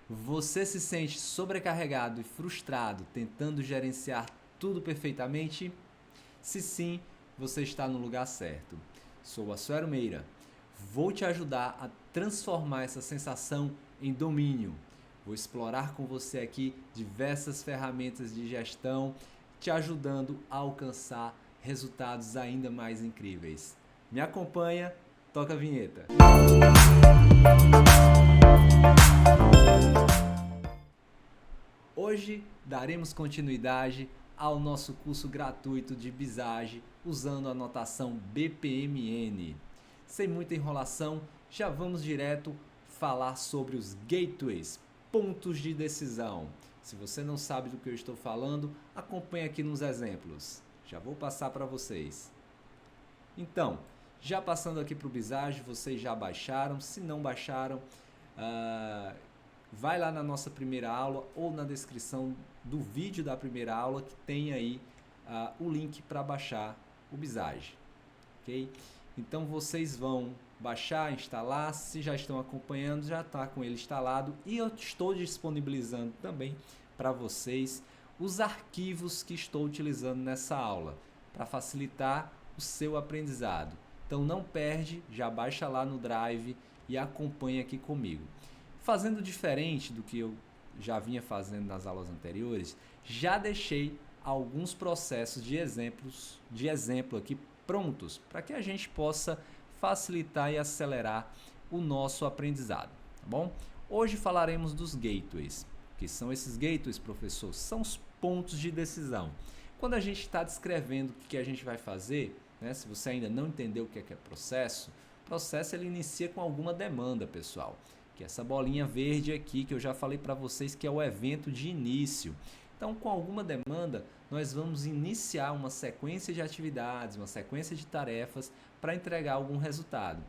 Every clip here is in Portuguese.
Você se sente sobrecarregado e frustrado tentando gerenciar tudo perfeitamente? Se sim, você está no lugar certo. Sou Assuero Meira. Vou te ajudar a transformar essa sensação em domínio. Vou explorar com você aqui diversas ferramentas de gestão, te ajudando a alcançar resultados ainda mais incríveis. Me acompanha, toca a vinheta. Hoje daremos continuidade ao nosso curso gratuito de Visage usando a notação BPMN. Sem muita enrolação, já vamos direto falar sobre os gateways, pontos de decisão. Se você não sabe do que eu estou falando, acompanhe aqui nos exemplos. Já vou passar para vocês. Então, já passando aqui para o Visage, vocês já baixaram. Se não baixaram, vai lá na nossa primeira aula ou na descrição do vídeo da primeira aula que tem aí o link para baixar o Visage, ok? Então vocês vão baixar, instalar, se já estão acompanhando, já está com ele instalado e eu estou disponibilizando também para vocês os arquivos que estou utilizando nessa aula para facilitar o seu aprendizado. Então não perde, já baixa lá no Drive e acompanha aqui comigo. Fazendo diferente do que eu já vinha fazendo nas aulas anteriores, já deixei alguns processos de exemplo aqui prontos para que a gente possa facilitar e acelerar o nosso aprendizado, tá bom? Hoje falaremos dos gateways. O que são esses gateways, professor? São os pontos de decisão. Quando a gente está descrevendo o que a gente vai fazer, né, se você ainda não entendeu o que é processo, o processo ele inicia com alguma demanda, pessoal. Que é essa bolinha verde aqui que eu já falei para vocês que é o evento de início. Então, com alguma demanda, nós vamos iniciar uma sequência de atividades, uma sequência de tarefas para entregar algum resultado.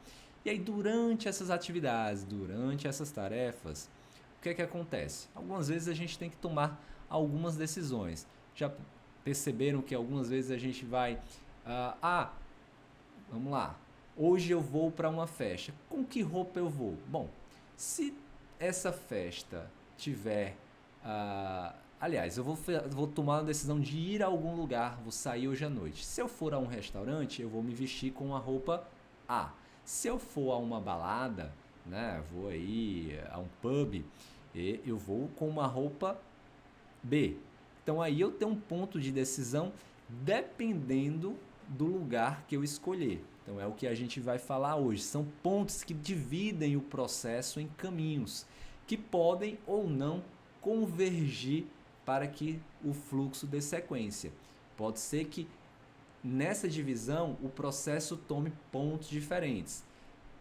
E aí, durante essas atividades, durante essas tarefas, o que acontece? Algumas vezes a gente tem que tomar algumas decisões. Já perceberam que algumas vezes a gente vai... vamos lá, hoje eu vou para uma festa. Com que roupa eu vou? Bom, se essa festa tiver... aliás, eu vou tomar uma decisão de ir a algum lugar, vou sair hoje à noite. Se eu for a um restaurante, eu vou me vestir com uma roupa A. Se eu for a uma balada, né, vou aí a um pub, eu vou com uma roupa B. Então aí eu tenho um ponto de decisão dependendo do lugar que eu escolher. Então é o que a gente vai falar hoje. São pontos que dividem o processo em caminhos que podem ou não convergir para que o fluxo dê sequência. Pode ser que nessa divisão o processo tome pontos diferentes,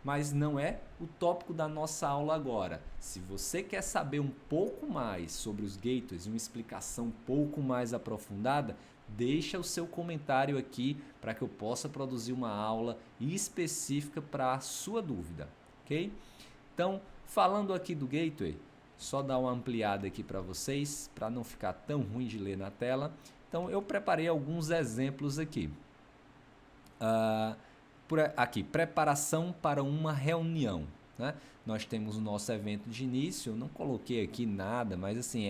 mas não é o tópico da nossa aula agora. Se você quer saber um pouco mais sobre os gateways e uma explicação um pouco mais aprofundada, deixa o seu comentário aqui para que eu possa produzir uma aula específica para a sua dúvida, ok? Então, falando aqui do gateway, só dar uma ampliada aqui para vocês, para não ficar tão ruim de ler na tela. Então, eu preparei alguns exemplos aqui. Aqui, preparação para uma reunião, né? Nós temos o nosso evento de início, eu não coloquei aqui nada, mas assim,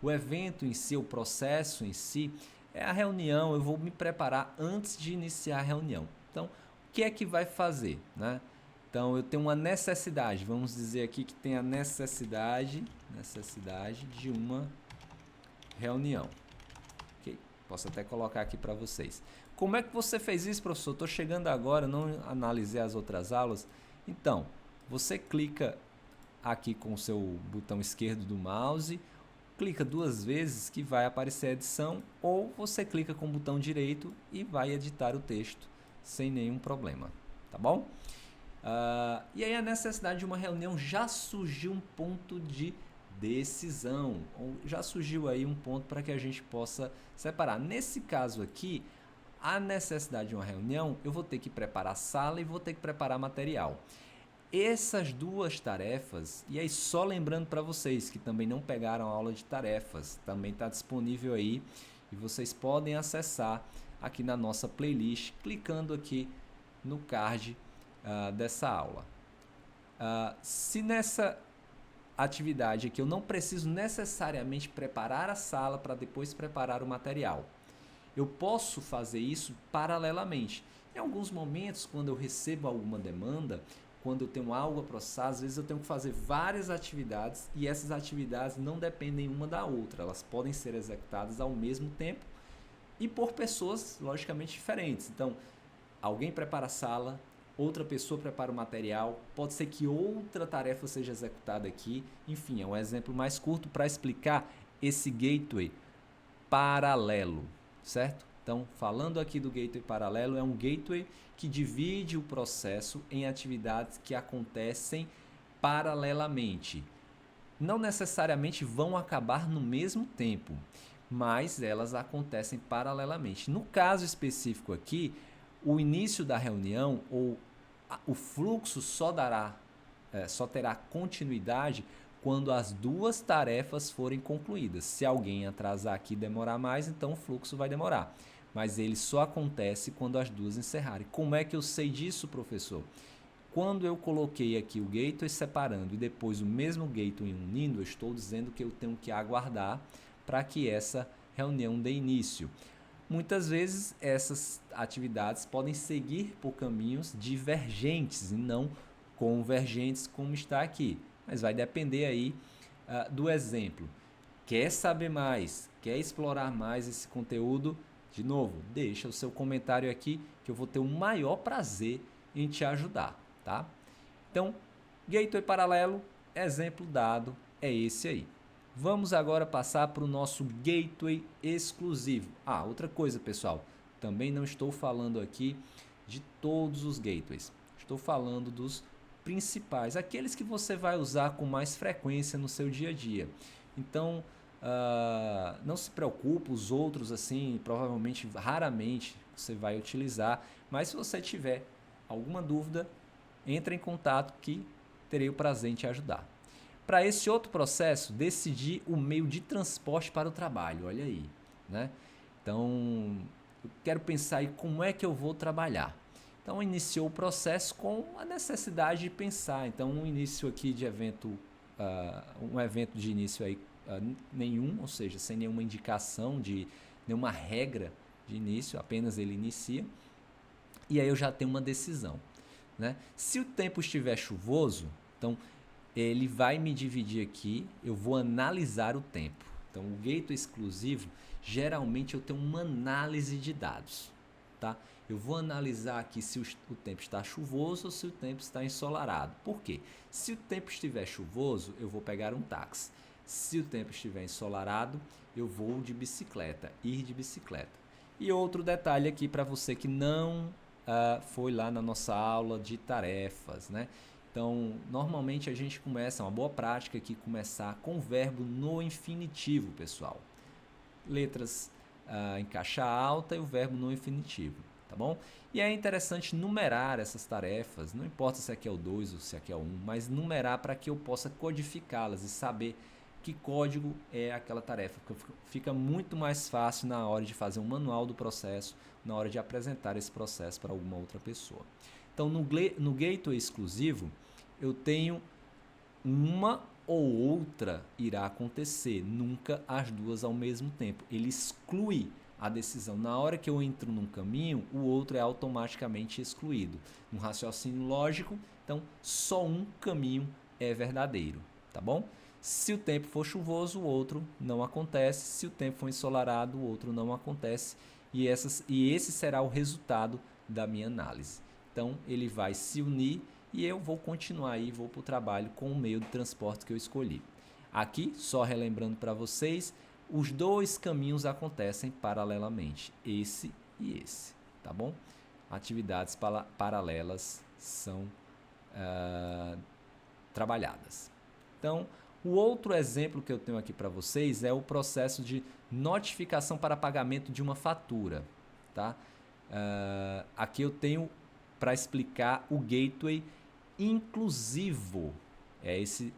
o evento em si, o processo em si, é a reunião, eu vou me preparar antes de iniciar a reunião. Então, o que é que vai fazer, né? Então, eu tenho uma necessidade, vamos dizer aqui que tem a necessidade de uma reunião. Okay? Posso até colocar aqui para vocês. Como é que você fez isso, professor? Estou chegando agora, não analisei as outras aulas. Então, você clica aqui com o seu botão esquerdo do mouse, clica 2 vezes que vai aparecer a edição, ou você clica com o botão direito e vai editar o texto sem nenhum problema, tá bom? E aí a necessidade de uma reunião já surgiu um ponto de decisão, ou já surgiu aí um ponto para que a gente possa separar. Nesse caso aqui, a necessidade de uma reunião, eu vou ter que preparar sala e vou ter que preparar material. Essas duas tarefas, e aí só lembrando para vocês que também não pegaram a aula de tarefas, também está disponível aí e vocês podem acessar aqui na nossa playlist, clicando aqui no card dessa aula. Se nessa atividade aqui, eu não preciso necessariamente preparar a sala para depois preparar o material. Eu posso fazer isso paralelamente. Em alguns momentos, quando eu recebo alguma demanda, quando eu tenho algo a processar, às vezes eu tenho que fazer várias atividades e essas atividades não dependem uma da outra. Elas podem ser executadas ao mesmo tempo e por pessoas, logicamente, diferentes. Então, alguém prepara a sala, outra pessoa prepara o material, pode ser que outra tarefa seja executada aqui. Enfim, é um exemplo mais curto para explicar esse gateway paralelo, certo? Então, falando aqui do gateway paralelo, é um gateway que divide o processo em atividades que acontecem paralelamente. Não necessariamente vão acabar no mesmo tempo, mas elas acontecem paralelamente. No caso específico aqui, o início da reunião ou o fluxo só terá continuidade quando as duas tarefas forem concluídas. Se alguém atrasar aqui e demorar mais, então o fluxo vai demorar. Mas ele só acontece quando as duas encerrarem. Como é que eu sei disso, professor? Quando eu coloquei aqui o gateway separando e depois o mesmo gateway unindo, eu estou dizendo que eu tenho que aguardar para que essa reunião dê início. Muitas vezes essas atividades podem seguir por caminhos divergentes e não convergentes como está aqui. Mas vai depender aí do exemplo. Quer saber mais? Quer explorar mais esse conteúdo? De novo, deixa o seu comentário aqui que eu vou ter o maior prazer em te ajudar, tá? Então, gateway paralelo, exemplo dado, é esse aí. Vamos agora passar para o nosso gateway exclusivo. Outra coisa, pessoal, também não estou falando aqui de todos os gateways. Estou falando dos principais, aqueles que você vai usar com mais frequência no seu dia a dia. Então, não se preocupe, os outros assim, provavelmente, raramente você vai utilizar, mas se você tiver alguma dúvida, entre em contato que terei o prazer em te ajudar. Para esse outro processo, decidir o meio de transporte para o trabalho, olha aí, né? Então, eu quero pensar em como é que eu vou trabalhar. Então, iniciou o processo com a necessidade de pensar. Então, um início aqui de evento, um evento de início aí nenhum, ou seja, sem nenhuma indicação de nenhuma regra de início, apenas ele inicia. E aí eu já tenho uma decisão, né? Se o tempo estiver chuvoso, então ele vai me dividir aqui, eu vou analisar o tempo. Então, o gateway exclusivo, geralmente eu tenho uma análise de dados, tá? Eu vou analisar aqui se o tempo está chuvoso ou se o tempo está ensolarado. Por quê? Se o tempo estiver chuvoso, eu vou pegar um táxi. Se o tempo estiver ensolarado, eu vou de bicicleta, ir de bicicleta. E outro detalhe aqui para você que não foi lá na nossa aula de tarefas, né? Então, normalmente a gente começa, uma boa prática aqui, começar com o verbo no infinitivo, pessoal. Letras em caixa alta e o verbo no infinitivo, tá bom? E é interessante numerar essas tarefas, não importa se aqui é o 2 ou se aqui é o 1, mas numerar para que eu possa codificá-las e saber que código é aquela tarefa, porque fica muito mais fácil na hora de fazer um manual do processo, na hora de apresentar esse processo para alguma outra pessoa. Então, no gateway exclusivo, eu tenho uma ou outra irá acontecer, nunca as duas ao mesmo tempo. Ele exclui a decisão. Na hora que eu entro num caminho, o outro é automaticamente excluído. No raciocínio lógico, então, só um caminho é verdadeiro, tá bom? Se o tempo for chuvoso, o outro não acontece. Se o tempo for ensolarado, o outro não acontece. E esse será o resultado da minha análise. Então, ele vai se unir e eu vou continuar aí, vou para o trabalho com o meio de transporte que eu escolhi. Aqui, só relembrando para vocês, os dois caminhos acontecem paralelamente, esse e esse, tá bom? Atividades paralelas são trabalhadas. Então, o outro exemplo que eu tenho aqui para vocês é o processo de notificação para pagamento de uma fatura, tá? Aqui eu tenho para explicar o gateway inclusivo, é esse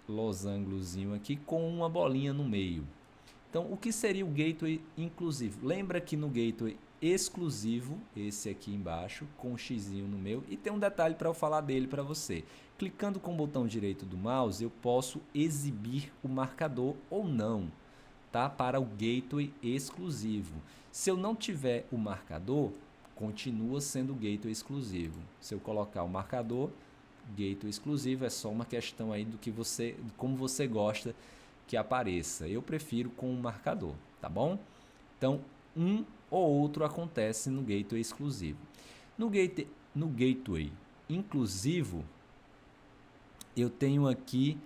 losangozinho aqui com uma bolinha no meio. Então, o que seria o gateway inclusivo? Lembra que no gateway exclusivo, esse aqui embaixo, com um xizinho no meio, e tem um detalhe para eu falar dele para você. Clicando com o botão direito do mouse, eu posso exibir o marcador ou não, tá? Para o gateway exclusivo. Se eu não tiver o marcador, continua sendo gateway exclusivo. Se eu colocar o marcador, gateway exclusivo, é só uma questão aí do que você, como você gosta que apareça. Eu prefiro com o marcador, tá bom? Então, um ou outro acontece no gateway exclusivo. No gateway inclusivo, eu tenho aqui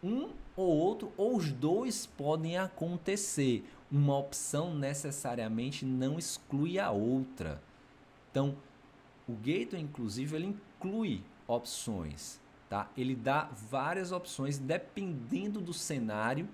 um ou outro, ou os dois podem acontecer. Uma opção necessariamente não exclui a outra. Então, o gateway inclusivo, ele inclui opções, tá? Ele dá várias opções, dependendo do cenário,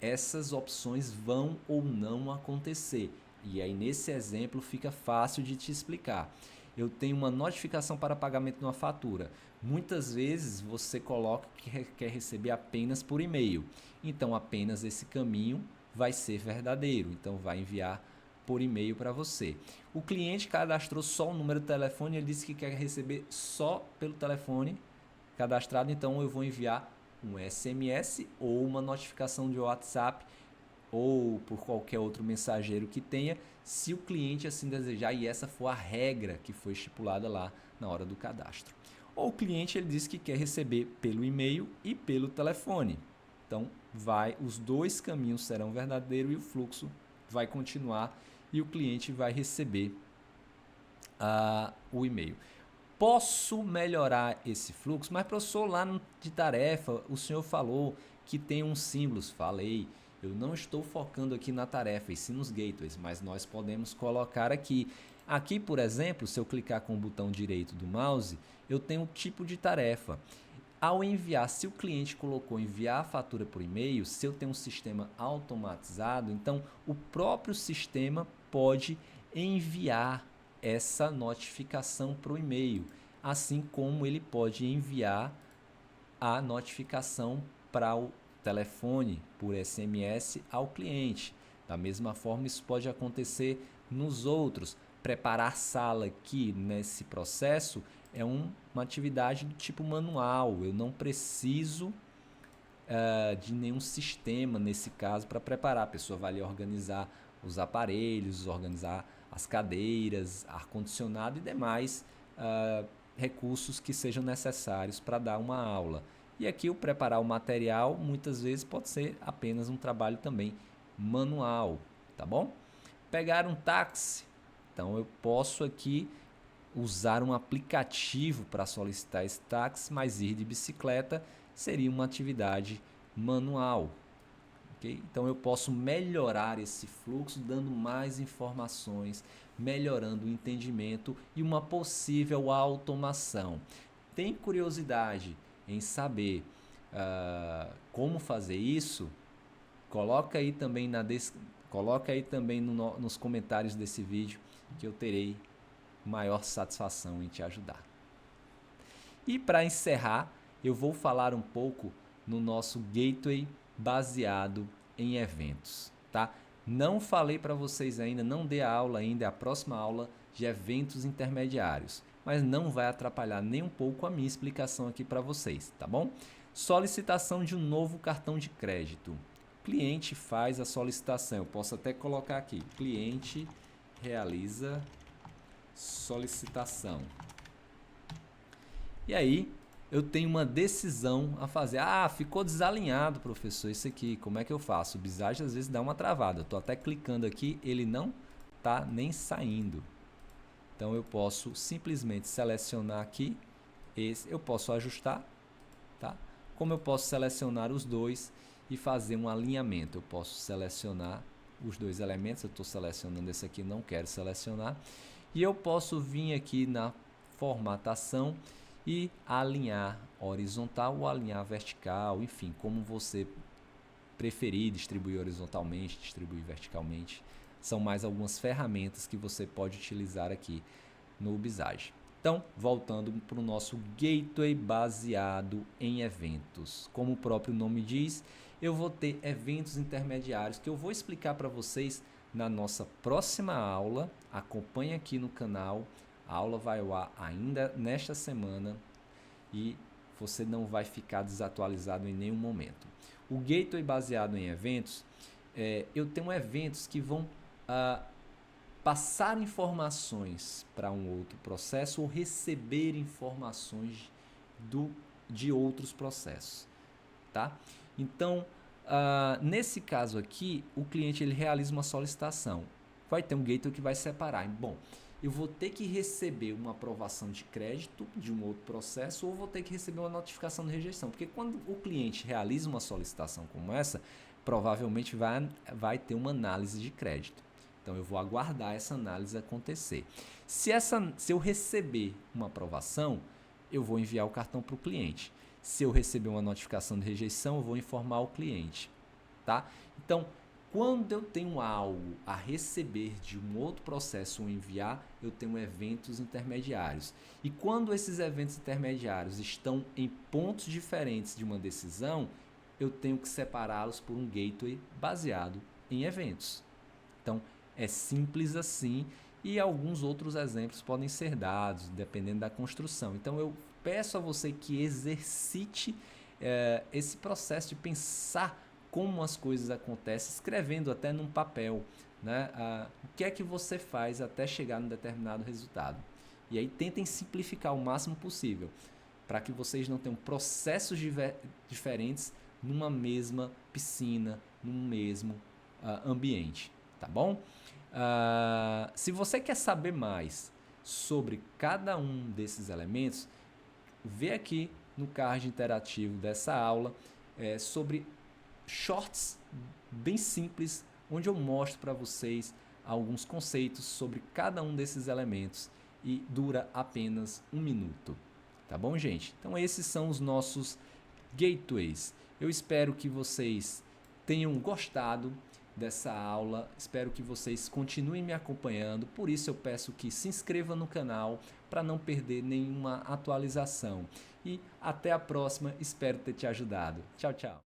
essas opções vão ou não acontecer. E aí, nesse exemplo, fica fácil de te explicar. Eu tenho uma notificação para pagamento de uma fatura. Muitas vezes você coloca que quer receber apenas por e-mail. Então, apenas esse caminho vai ser verdadeiro. Então, vai enviar por e-mail para você. O cliente cadastrou só o número de telefone, ele disse que quer receber só pelo telefone cadastrado, então eu vou enviar um SMS ou uma notificação de WhatsApp ou por qualquer outro mensageiro que tenha, se o cliente assim desejar e essa for a regra que foi estipulada lá na hora do cadastro. Ou o cliente ele diz que quer receber pelo e-mail e pelo telefone. Então, os dois caminhos serão verdadeiros e o fluxo vai continuar e o cliente vai receber o e-mail. Posso melhorar esse fluxo? Mas, professor, lá de tarefa, o senhor falou que tem uns símbolos. Falei, eu não estou focando aqui na tarefa, e sim nos gateways, mas nós podemos colocar aqui. Aqui, por exemplo, se eu clicar com o botão direito do mouse, eu tenho um tipo de tarefa. Ao enviar, se o cliente colocou enviar a fatura por e-mail, se eu tenho um sistema automatizado, então o próprio sistema pode enviar essa notificação para o e-mail, assim como ele pode enviar a notificação para o telefone por SMS ao cliente. Da mesma forma, isso pode acontecer nos outros. Preparar sala aqui nesse processo é uma atividade do tipo manual. Eu não preciso de nenhum sistema nesse caso para preparar. A pessoa vai ali organizar os aparelhos, organizar as cadeiras, ar-condicionado e demais recursos que sejam necessários para dar uma aula. E aqui o preparar o material muitas vezes pode ser apenas um trabalho também manual, tá bom? Pegar um táxi, então eu posso aqui usar um aplicativo para solicitar esse táxi, mas ir de bicicleta seria uma atividade manual. Okay? Então eu posso melhorar esse fluxo dando mais informações, melhorando o entendimento e uma possível automação. Tem curiosidade em saber como fazer isso? Coloca aí também, nos comentários desse vídeo que eu terei maior satisfação em te ajudar. E para encerrar, eu vou falar um pouco no nosso gateway baseado em eventos, tá? Não falei para vocês ainda, não dei a aula ainda, a próxima aula de eventos intermediários, mas não vai atrapalhar nem um pouco a minha explicação aqui para vocês, tá bom? Solicitação de um novo cartão de crédito. O cliente faz a solicitação, eu posso até colocar aqui, cliente realiza solicitação. E aí, eu tenho uma decisão a fazer. Ficou desalinhado, professor, isso aqui, como é que eu faço? O Visage às vezes dá uma travada. Eu estou até clicando aqui, ele não está nem saindo. Então, eu posso simplesmente selecionar aqui, eu posso ajustar, tá? Como eu posso selecionar os dois e fazer um alinhamento. Eu posso selecionar os dois elementos, eu estou selecionando esse aqui, não quero selecionar. E eu posso vir aqui na formatação e alinhar horizontal ou alinhar vertical, enfim, como você preferir, distribuir horizontalmente, distribuir verticalmente. São mais algumas ferramentas que você pode utilizar aqui no Visage. Então, voltando para o nosso gateway baseado em eventos. Como o próprio nome diz, eu vou ter eventos intermediários que eu vou explicar para vocês na nossa próxima aula. Acompanhe aqui no canal, a aula vai ao ar ainda nesta semana e você não vai ficar desatualizado em nenhum momento. O Gateway baseado em eventos, eu tenho eventos que vão passar informações para um outro processo ou receber informações de outros processos, tá? Então, nesse caso aqui, o cliente ele realiza uma solicitação. Vai ter um gateway que vai separar. Bom, eu vou ter que receber uma aprovação de crédito de um outro processo ou vou ter que receber uma notificação de rejeição. Porque quando o cliente realiza uma solicitação como essa, provavelmente vai ter uma análise de crédito. Então, eu vou aguardar essa análise acontecer. Se eu receber uma aprovação, eu vou enviar o cartão para o cliente. Se eu receber uma notificação de rejeição, eu vou informar o cliente, tá? Então, quando eu tenho algo a receber de um outro processo ou enviar, eu tenho eventos intermediários. E quando esses eventos intermediários estão em pontos diferentes de uma decisão, eu tenho que separá-los por um gateway baseado em eventos. Então, é simples assim e alguns outros exemplos podem ser dados, dependendo da construção. Então, eu peço a você que exercite esse processo de pensar como as coisas acontecem, escrevendo até num papel, né? O que é que você faz até chegar num determinado resultado. E aí tentem simplificar o máximo possível, para que vocês não tenham processos diferentes numa mesma piscina, num mesmo ambiente, tá bom? Se você quer saber mais sobre cada um desses elementos, vê aqui no card interativo dessa aula sobre shorts bem simples, onde eu mostro para vocês alguns conceitos sobre cada um desses elementos e dura apenas 1 minuto. Tá bom, gente? Então esses são os nossos gateways. Eu espero que vocês tenham gostado dessa aula, espero que vocês continuem me acompanhando, por isso eu peço que se inscreva no canal para não perder nenhuma atualização. E até a próxima, espero ter te ajudado. Tchau, tchau!